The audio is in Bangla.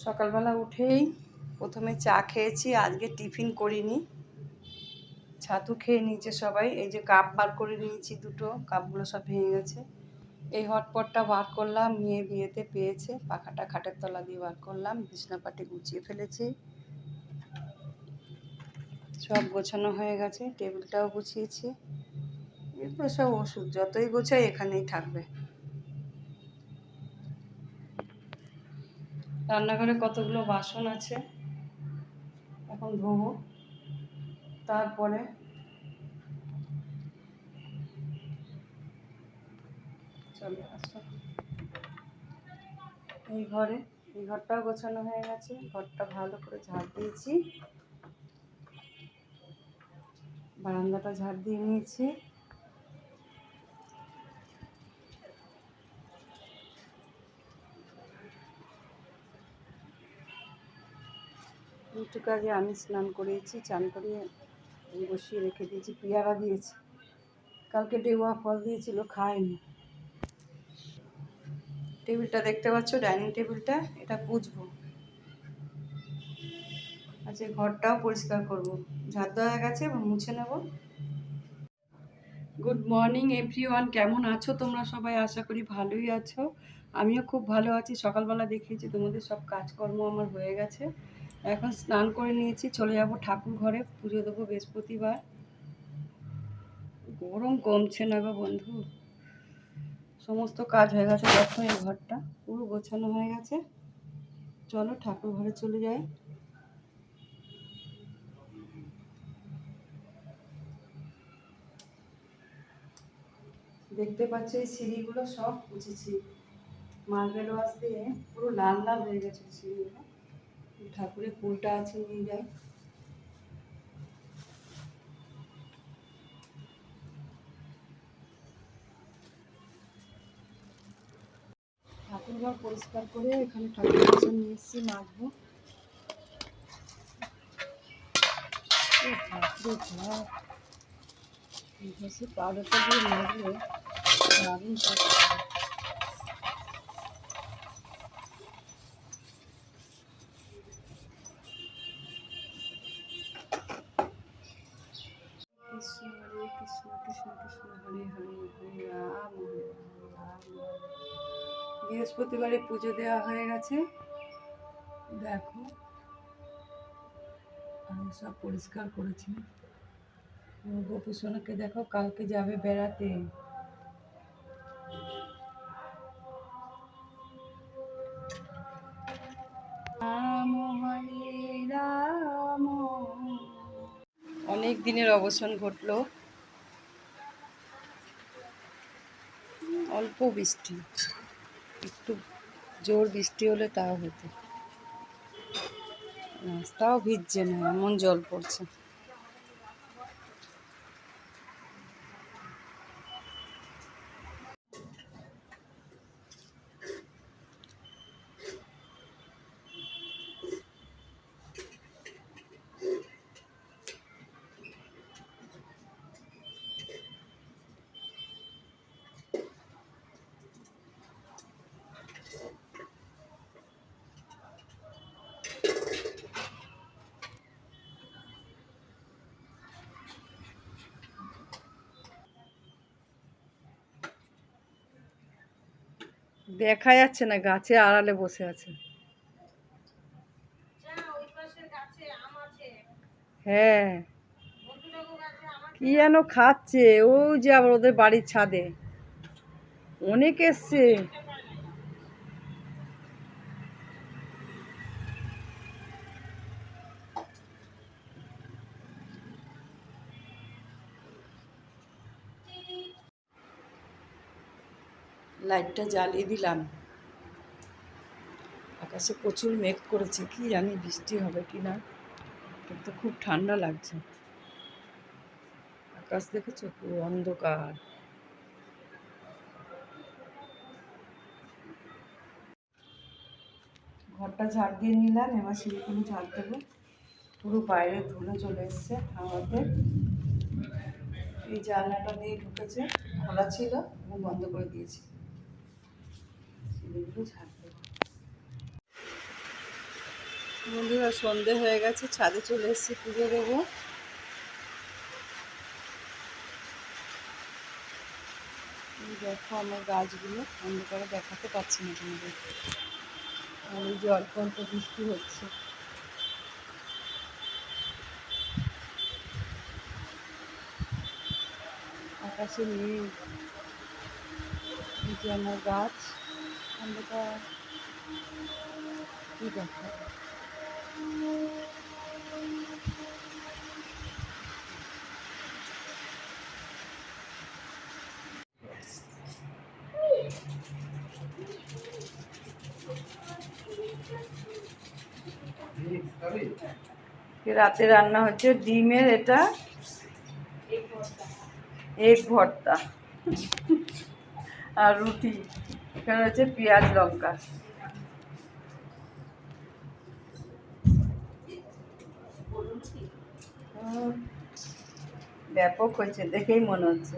সকালবেলা উঠেই প্রথমে চা খেয়েছি, আজকে টিফিন করিনি, ছাতু খেয়ে নিয়েছে সবাই। এই যে কাপ বার করে নিয়েছি, দুটো কাপগুলো সব ভেঙে গেছে। এই হটপটটা বার করলাম, মেয়ে বিয়েতে পেয়েছে, পাখাটা খাটের তলা দিয়ে বার করলাম, বিছনাপাটি গুছিয়ে ফেলেছি, সব গোছানো হয়ে গেছে, টেবিলটাও গুছিয়েছি। এগুলো সব ওষুধ, যতই গোছাই এখানেই থাকবে। রান্নাঘরে কতগুলো বাসন আছে, এখন ধোবো। তারপরে চলে আসো এই ঘরে, এই ঘরটাও গোছানো হয়ে গেছে, ঘরটা ভালো করে ঝাড় দিয়েছি, বারান্দাটা ঝাড় দিয়ে নিয়েছি। একটু আগে আমি স্নান করিয়েছি, চান করিয়ে বসিয়ে রেখে দিয়েছি, পেয়ারা দিয়েছি, কালকে ডেওয়া ফল দিয়েছিল, খায়নি। টেবিলটা দেখতে পাচ্ছ, ডাইনিং টেবিলটা, এটা পুছবো। আচ্ছা, ঘরটাও পরিষ্কার করব, ঝাড় দেওয়া গেছে এবং মুছে নেব। গুড মর্নিং এভরিওয়ান, কেমন আছো তোমরা সবাই? আশা করি ভালোই আছো, আমিও খুব ভালো আছি। সকালবেলা দেখিয়েছি তোমাদের সব কাজকর্ম আমার হয়ে গেছে, এখন স্নান করে নিয়েছি, চলে যাব ঠাকুর ঘরে, পুজো দেবো বৃহস্পতিবার। গরম কমছে না গো বন্ধু, সমস্ত কাজ হয়ে গেছে, দেখো এই ঘরটা পুরো গোছানো হয়ে গেছে। চলো ঠাকুর ঘরে চলে যাই। দেখতে পাচ্ছ এই সিঁড়িগুলো সব মুছেছি, মার্বেল ওয়াশ দিয়ে পুরো লাল লাল হয়ে গেছে সিঁড়িগুলো। ঠাকুরের ফুলটা আছে, নিয়ে যাই। ঠাকুর ঘর পরিষ্কার করে এখানে ঠাকুর বাসন নিয়ে এসেছি, মাজবো। পাউডারটা দিয়ে মাজলে দারুণ থাকে। কৃষ্ণ হরে কৃষ্ণ কৃষ্ণ কৃষ্ণ হরে হরে, হরে রাম হরে রাম। বৃহস্পতিবারে পুজো দেওয়া হয়ে গেছে, দেখো আমি সব পরিষ্কার করেছি। গোপু সোনাকে দেখো, কালকে যাবে বেড়াতে। রাম হরে রাম। অনেক দিনের অবসান ঘটলো, অল্প বৃষ্টি, একটু জোর বৃষ্টি হলে তাও হতো, রাস্তাও ভিজছে না, এমন জল পড়ছে। দেখা যাচ্ছে না, গাছে আড়ালে বসে আছে। হ্যাঁ, কি যেন খাচ্ছে, ওই যে আবার ওদের বাড়ির ছাদে অনেক এসছে। লাইটটা জ্বালিয়ে দিলাম, আকাশে প্রচুর মেঘ করেছে, কি জানি বৃষ্টি হবে কি না, কিন্তু খুব ঠান্ডা লাগছে। আকাশ দেখেছো, পুরো অন্ধকার। ঘরটা ঝাড় দিয়ে নিলাম, এবার সিঁড়িগুলো ঝাড় দেবো। পুরো বাইরে ধুলো চলে এসছে আমাদের, এই জানলাটা দিয়ে ঢুকেছে, খোলা ছিল এবং বন্ধ করে দিয়েছি। সিঁড়িগুলো ঝাড় দেবো। বন্ধুরা সন্ধে হয়ে গেছে, ছাদে চলে এসেছি, পুজো দেবো। দেখো আমার গাছগুলো, অন্ধকারে দেখাতে পাচ্ছি না তোমাদের। আর এই যে অল্প অল্প বৃষ্টি হচ্ছে। আকাশে মেঘ, এই যে আমার গাছ, অন্ধকার কি দেখা। রাতে রান্না হচ্ছে ডিমের এটা এগ ভর্তা আর রুটি। এখানে হচ্ছে পেঁয়াজ লঙ্কা। ব্যাপক হয়েছে, দেখেই মনে হচ্ছে।